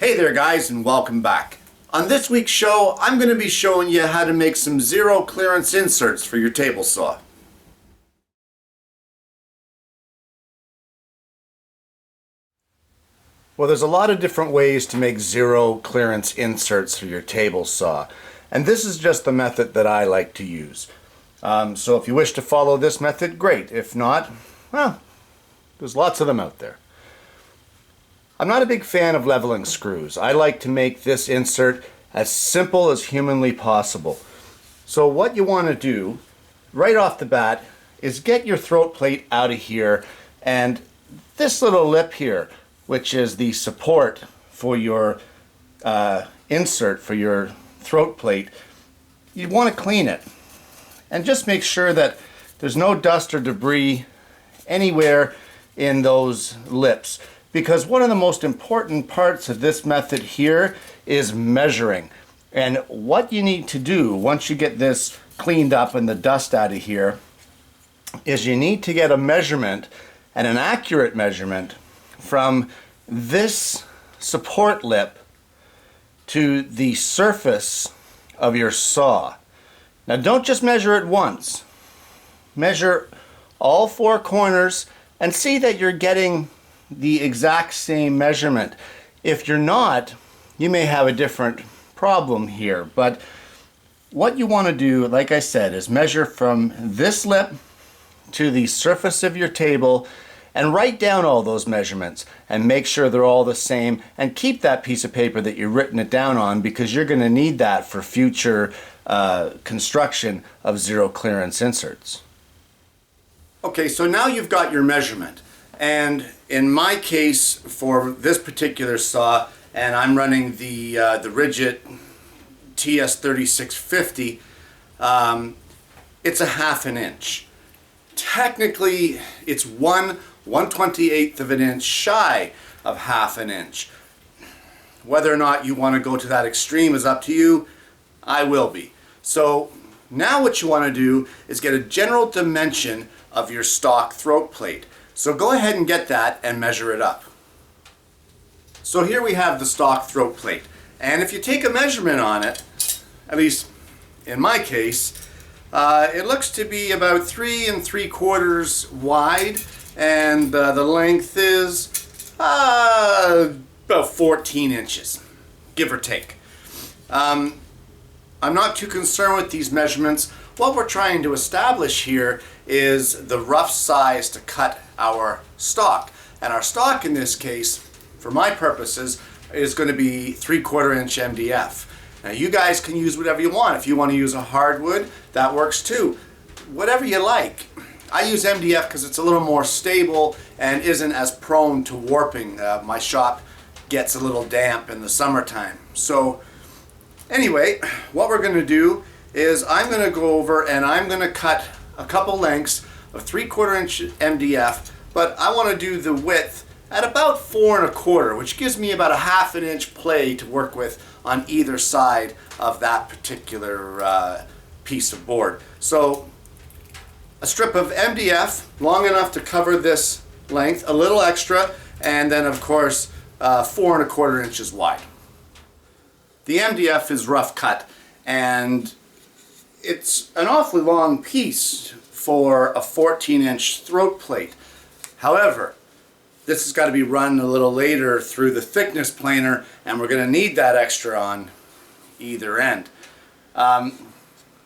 Hey there guys, and welcome back. On this week's show, I'm going to be showing you how to make some zero clearance inserts for your table saw. Well, there's a lot of different ways to make zero clearance inserts for your table saw, and this is just the method that I like to use. So if you wish to follow this method, great. If not, well, there's lots of them out there. I'm not a big fan of leveling screws. I like to make this insert as simple as humanly possible. So what you want to do right off the bat is get your throat plate out of here, and this little lip here, which is the support for your insert for your throat plate, you want to clean it and just make sure that there's no dust or debris anywhere in those lips. Because one of the most important parts of this method here is measuring. And what you need to do once you get this cleaned up and the dust out of here is you need to get a measurement, and an accurate measurement, from this support lip to the surface of your saw. Now don't just measure it once. Measure all four corners and see that you're getting the exact same measurement. If you're not, you may have a different problem here. But what you want to do, like I said, is measure from this lip to the surface of your table and write down all those measurements and make sure they're all the same, and keep that piece of paper that you've written it down on, because you're going to need that for future construction of zero clearance inserts. Okay, so now you've got your measurement. And in my case, for this particular saw, and I'm running the Ridgit TS3650, it's a 1/2 inch. Technically, it's 1/128 of an inch shy of 1/2 inch. Whether or not you want to go to that extreme is up to you. I will be. So now what you want to do is get a general dimension of your stock throat plate. So go ahead and get that and measure it up. So here we have the stock throat plate, and if you take a measurement on it, at least in my case, it looks to be about 3 3/4 wide, and the length is about 14 inches, give or take. I'm not too concerned with these measurements. What we're trying to establish here is the rough size to cut our stock. And our stock in this case, for my purposes, is going to be 3/4 inch MDF. Now you guys can use whatever you want. If you want to use a hardwood, that works too. Whatever you like. I use MDF because it's a little more stable and isn't as prone to warping. My shop gets a little damp in the summertime. So anyway, what we're going to do is I'm going to go over and I'm going to cut a couple lengths of 3/4 inch MDF, but I want to do the width at about 4 1/4, which gives me about a 1/2 inch play to work with on either side of that particular piece of board. So a strip of MDF long enough to cover this length, a little extra, and then of course 4 1/4 inches wide. The MDF is rough cut, and it's an awfully long piece for a 14-inch throat plate. However, this has got to be run a little later through the thickness planer, and we're going to need that extra on either end.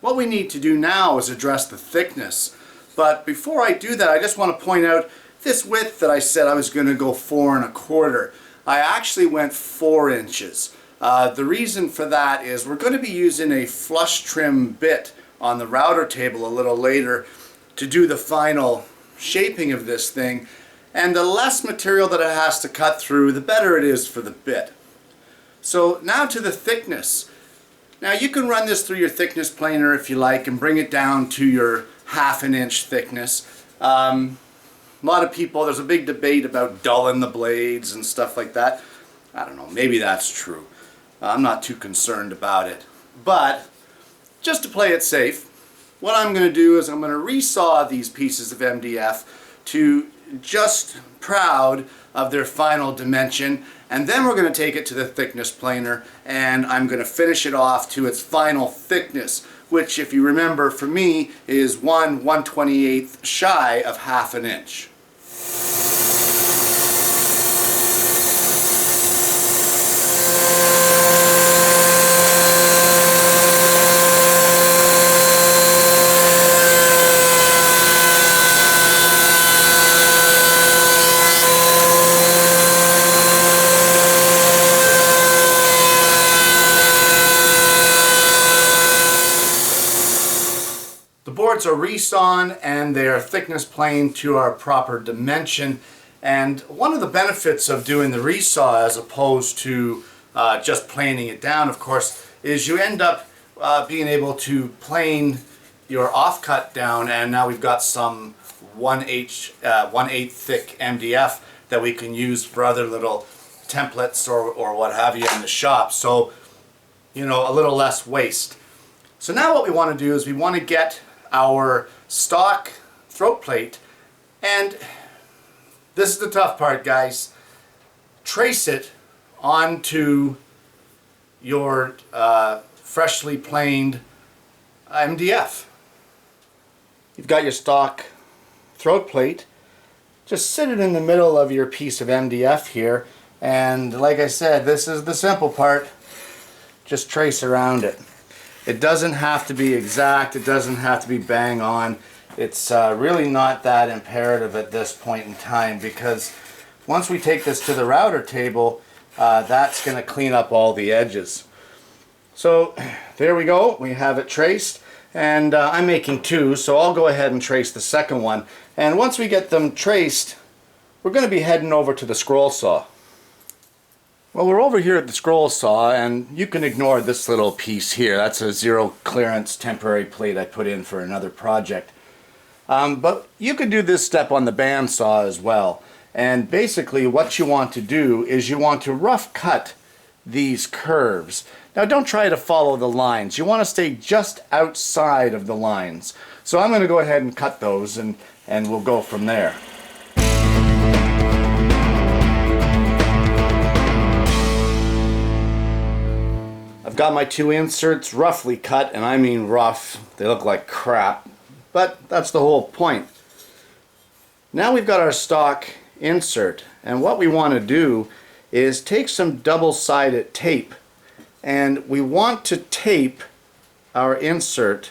What we need to do now is address the thickness. But before I do that, I just want to point out this width that I said I was going to go 4 1/4. I actually went 4 inches. The reason for that is we're going to be using a flush trim bit on the router table a little later to do the final shaping of this thing, and the less material that it has to cut through, the better it is for the bit. So now to the thickness. Now you can run this through your thickness planer if you like and bring it down to your 1/2 inch thickness. A lot of people, there's a big debate about dulling the blades and stuff like that. I don't know, maybe that's true. I'm not too concerned about it. But just to play it safe, what I'm going to do is I'm going to resaw these pieces of MDF to just proud of their final dimension, and then we're going to take it to the thickness planer, and I'm going to finish it off to its final thickness, which, if you remember, for me is 1/128th shy of ½ an inch. The boards are resawn and they are thickness planed to our proper dimension, and one of the benefits of doing the resaw as opposed to just planing it down, of course, is you end up being able to plane your offcut down, and now we've got some 1/8 thick MDF that we can use for other little templates or what have you in the shop, so you know, a little less waste. So now what we want to do is we want to get our stock throat plate, and this is the tough part, guys. Trace it onto your freshly planed MDF. You've got your stock throat plate. Just sit it in the middle of your piece of MDF here, and like I said, this is the simple part. Just trace around it. It doesn't have to be exact, it doesn't have to be bang on. It's really not that imperative at this point in time, because once we take this to the router table, that's going to clean up all the edges. So there we go, we have it traced, and I'm making two, so I'll go ahead and trace the second one. And once we get them traced, we're going to be heading over to the scroll saw. Well, we're over here at the scroll saw, and you can ignore this little piece here. That's a zero clearance temporary plate I put in for another project. But you could do this step on the bandsaw as well. And basically what you want to do is you want to rough cut these curves. Now don't try to follow the lines. You want to stay just outside of the lines. So I'm going to go ahead and cut those, and we'll go from there. I've got my two inserts roughly cut, and I mean rough. They look like crap, but that's the whole point. Now we've got our stock insert, and what we want to do is take some double-sided tape, and we want to tape our insert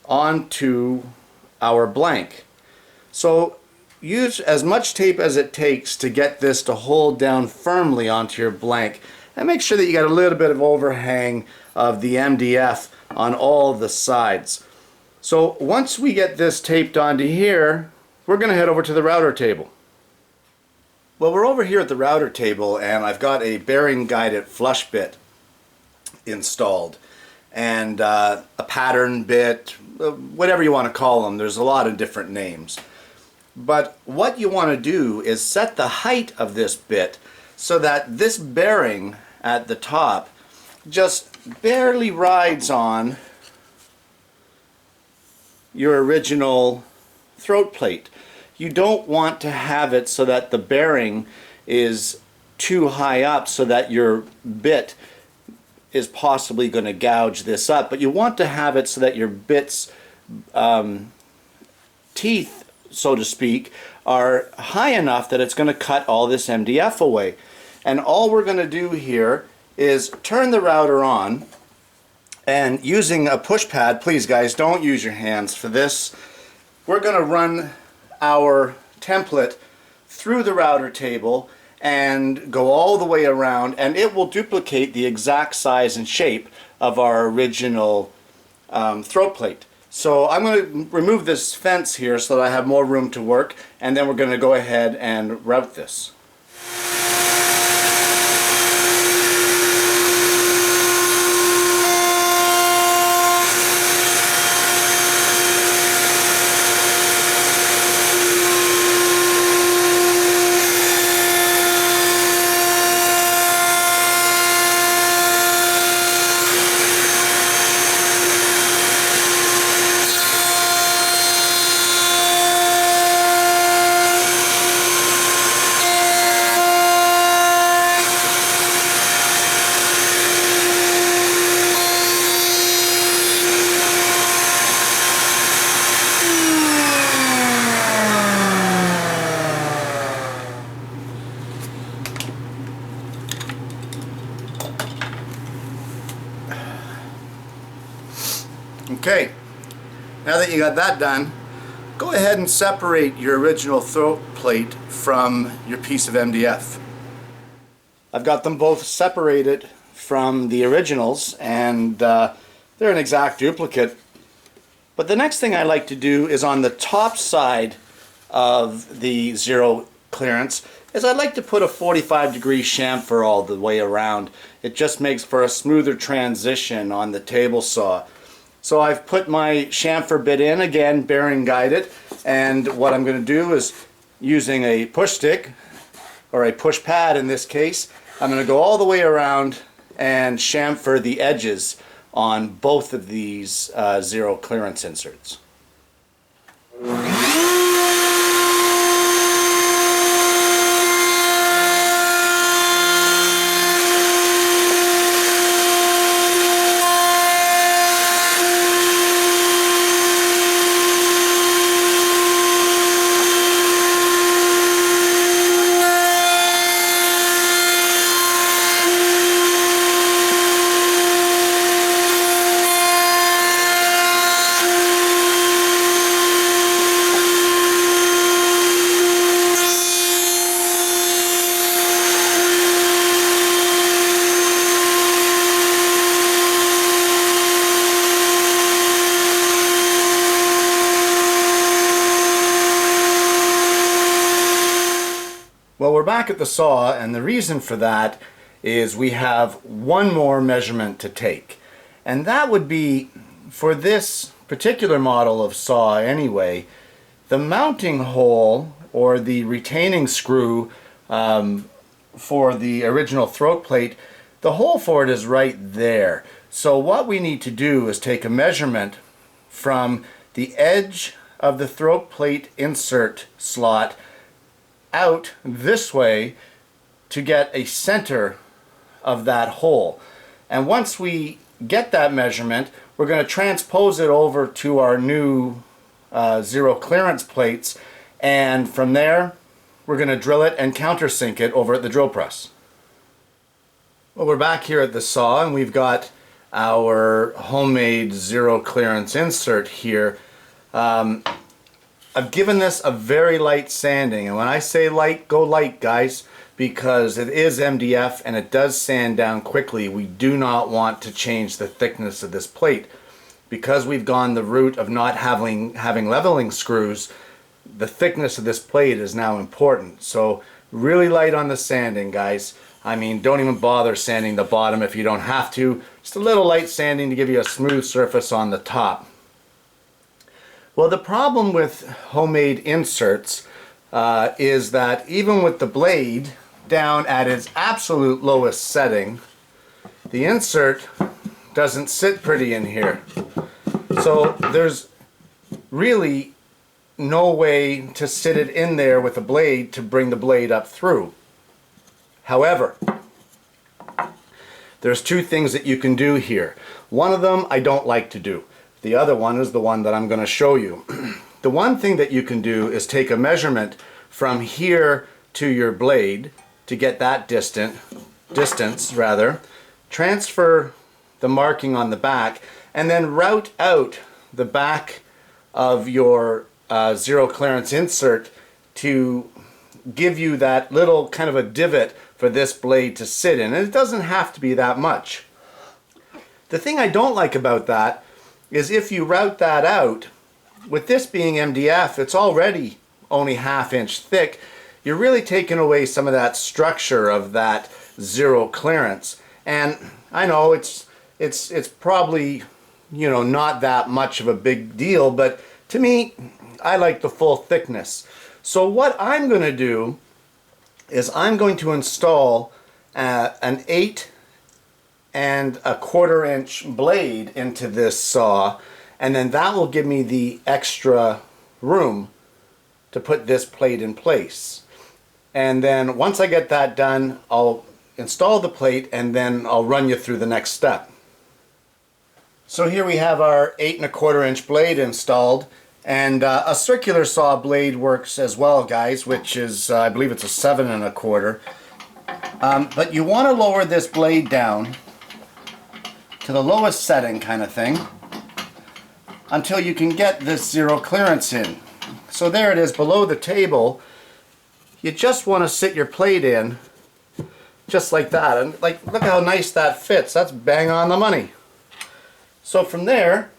onto our blank. So use as much tape as it takes to get this to hold down firmly onto your blank. And make sure that you got a little bit of overhang of the MDF on all the sides. So once we get this taped onto here, we're going to head over to the router table. Well, we're over here at the router table, and I've got a bearing guided flush bit installed, and a pattern bit, whatever you want to call them. There's a lot of different names. But what you want to do is set the height of this bit so that this bearing at the top just barely rides on your original throat plate. You don't want to have it so that the bearing is too high up so that your bit is possibly going to gouge this up, but you want to have it so that your bit's teeth, so to speak, are high enough that it's going to cut all this MDF away. And all we're going to do here is turn the router on, and using a push pad, please guys, don't use your hands for this, we're going to run our template through the router table and go all the way around, and it will duplicate the exact size and shape of our original throat plate. So I'm going to remove this fence here so that I have more room to work, and then we're going to go ahead and route this. Okay, now that you got that done, go ahead and separate your original throat plate from your piece of MDF. I've got them both separated from the originals, and they're an exact duplicate. But the next thing I like to do is on the top side of the zero clearance is I like to put a 45-degree chamfer all the way around. It just makes for a smoother transition on the table saw. So I've put my chamfer bit in, again bearing guided, and what I'm going to do is, using a push stick, or a push pad in this case, I'm going to go all the way around and chamfer the edges on both of these zero clearance inserts. Well, we're back at the saw, and the reason for that is we have one more measurement to take. And that would be, for this particular model of saw anyway, the mounting hole, or the retaining screw for the original throat plate, the hole for it is right there. So what we need to do is take a measurement from the edge of the throat plate insert slot out this way to get a center of that hole. And once we get that measurement, we're going to transpose it over to our new zero clearance plates, and from there we're going to drill it and countersink it over at the drill press. Well, we're back here at the saw, and we've got our homemade zero clearance insert here. I've given this a very light sanding, and when I say light, go light, guys, because it is MDF and it does sand down quickly. We do not want to change the thickness of this plate. Because we've gone the route of not having leveling screws, the thickness of this plate is now important. So really light on the sanding, guys. I mean, don't even bother sanding the bottom if you don't have to. Just a little light sanding to give you a smooth surface on the top. Well, the problem with homemade inserts is that even with the blade down at its absolute lowest setting, the insert doesn't sit pretty in here. So there's really no way to sit it in there with a blade to bring the blade up through. However, there's two things that you can do here. One of them I don't like to do. The other one is the one that I'm going to show you. The one thing that you can do is take a measurement from here to your blade to get that distance, transfer the marking on the back, and then route out the back of your zero clearance insert to give you that little kind of a divot for this blade to sit in. And it doesn't have to be that much. The thing I don't like about that is if you route that out, with this being MDF, it's already only ½ inch thick, you're really taking away some of that structure of that zero clearance. And I know it's probably, you know, not that much of a big deal, but to me, I like the full thickness. So what I'm going to do is I'm going to install an 8 1/4 inch blade into this saw, and then that will give me the extra room to put this plate in place. And then once I get that done, I'll install the plate and then I'll run you through the next step. So here we have our 8 1/4 inch blade installed, and a circular saw blade works as well, guys, which is I believe it's a 7 1/4. But you want to lower this blade down to the lowest setting kind of thing, until you can get this zero clearance in. So there it is below the table. You just want to sit your plate in just like that, and like, look how nice that fits. That's bang on the money. So from there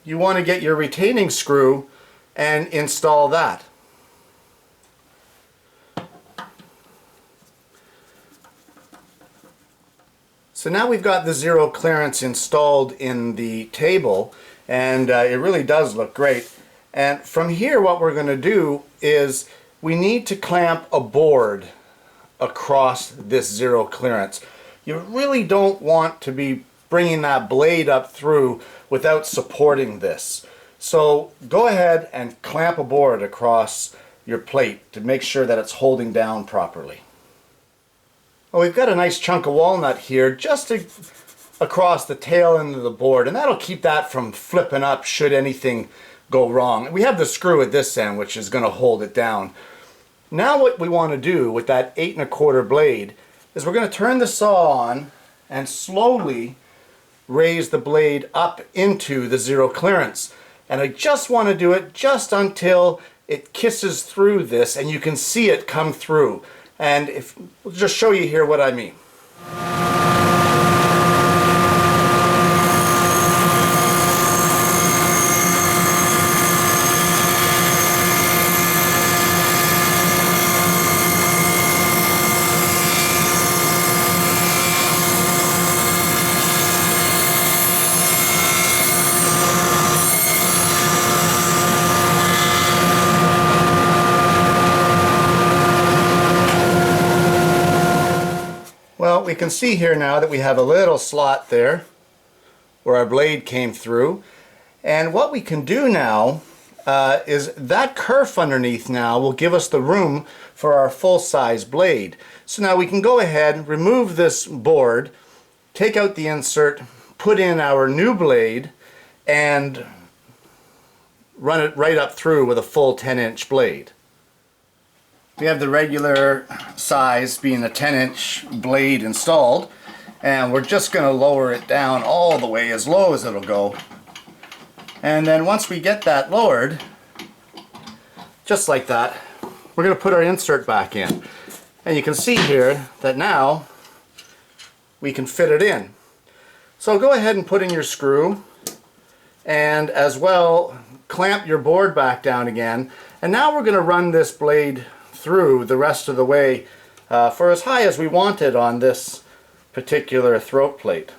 you want to get your retaining screw and install that. So now we've got the zero clearance installed in the table, and it really does look great. And from here what we're going to do is we need to clamp a board across this zero clearance. You really don't want to be bringing that blade up through without supporting this. So go ahead and clamp a board across your plate to make sure that it's holding down properly. Well, we've got a nice chunk of walnut here just across the tail end of the board, and that'll keep that from flipping up should anything go wrong. We have the screw at this end which is going to hold it down. Now what we want to do with that 8 1/4 blade is we're going to turn the saw on and slowly raise the blade up into the zero clearance. And I just want to do it just until it kisses through this and you can see it come through. And we'll just show you here what I mean. Well, we can see here now that we have a little slot there where our blade came through, and what we can do now is that kerf underneath now will give us the room for our full-size blade. So now we can go ahead, remove this board, take out the insert, put in our new blade, and run it right up through with a full 10-inch blade. We have the regular size being a 10-inch blade installed, and we're just going to lower it down all the way as low as it'll go. And then once we get that lowered, just like that, we're going to put our insert back in. And you can see here that now we can fit it in. So go ahead and put in your screw, and as well clamp your board back down again. And now we're going to run this blade through the rest of the way for as high as we want it on this particular throat plate.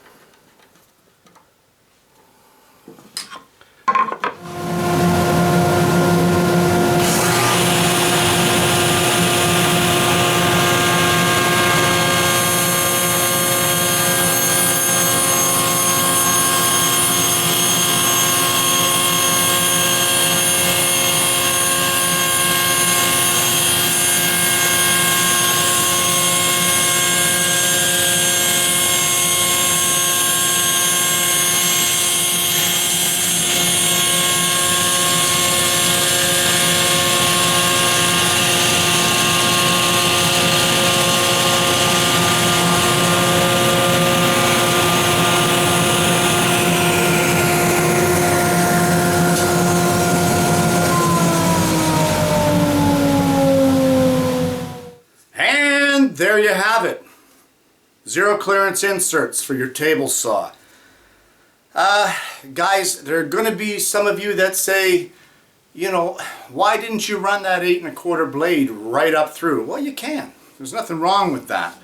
There you have it. Zero clearance inserts for your table saw. Guys, there are going to be some of you that say, you know, why didn't you run that 8 1/4 blade right up through? Well, you can. There's nothing wrong with that.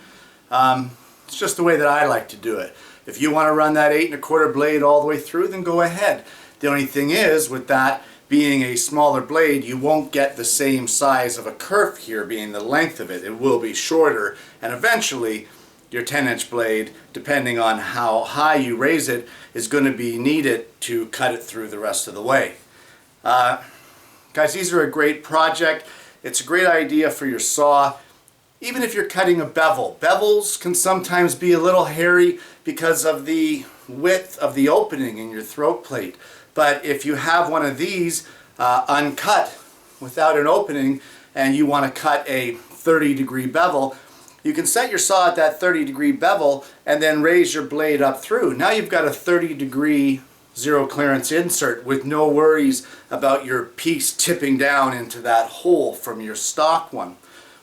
It's just the way that I like to do it. If you want to run that 8 1/4 blade all the way through, then go ahead. The only thing is, with that being a smaller blade, you won't get the same size of a kerf here being the length of it. It will be shorter, and eventually your 10-inch blade, depending on how high you raise it, is going to be needed to cut it through the rest of the way. Guys, these are a great project. It's a great idea for your saw. Even if you're cutting a bevel. Bevels can sometimes be a little hairy because of the width of the opening in your throat plate. But if you have one of these uncut without an opening and you want to cut a 30-degree bevel, you can set your saw at that 30-degree bevel and then raise your blade up through. Now you've got a 30-degree zero clearance insert with no worries about your piece tipping down into that hole from your stock one.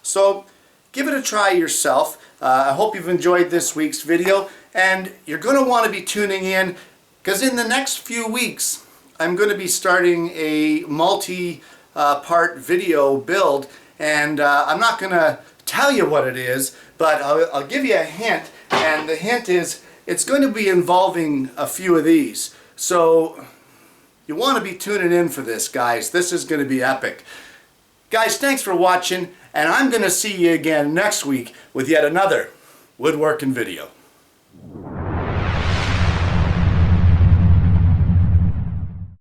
So give it a try yourself. I hope you've enjoyed this week's video, and you're going to want to be tuning in because in the next few weeks I'm going to be starting a multi-part video build, and I'm not going to tell you what it is, but I'll give you a hint, and the hint is it's going to be involving a few of these. So you want to be tuning in for this, guys. This is going to be epic. Guys, thanks for watching, and I'm going to see you again next week with yet another woodworking video.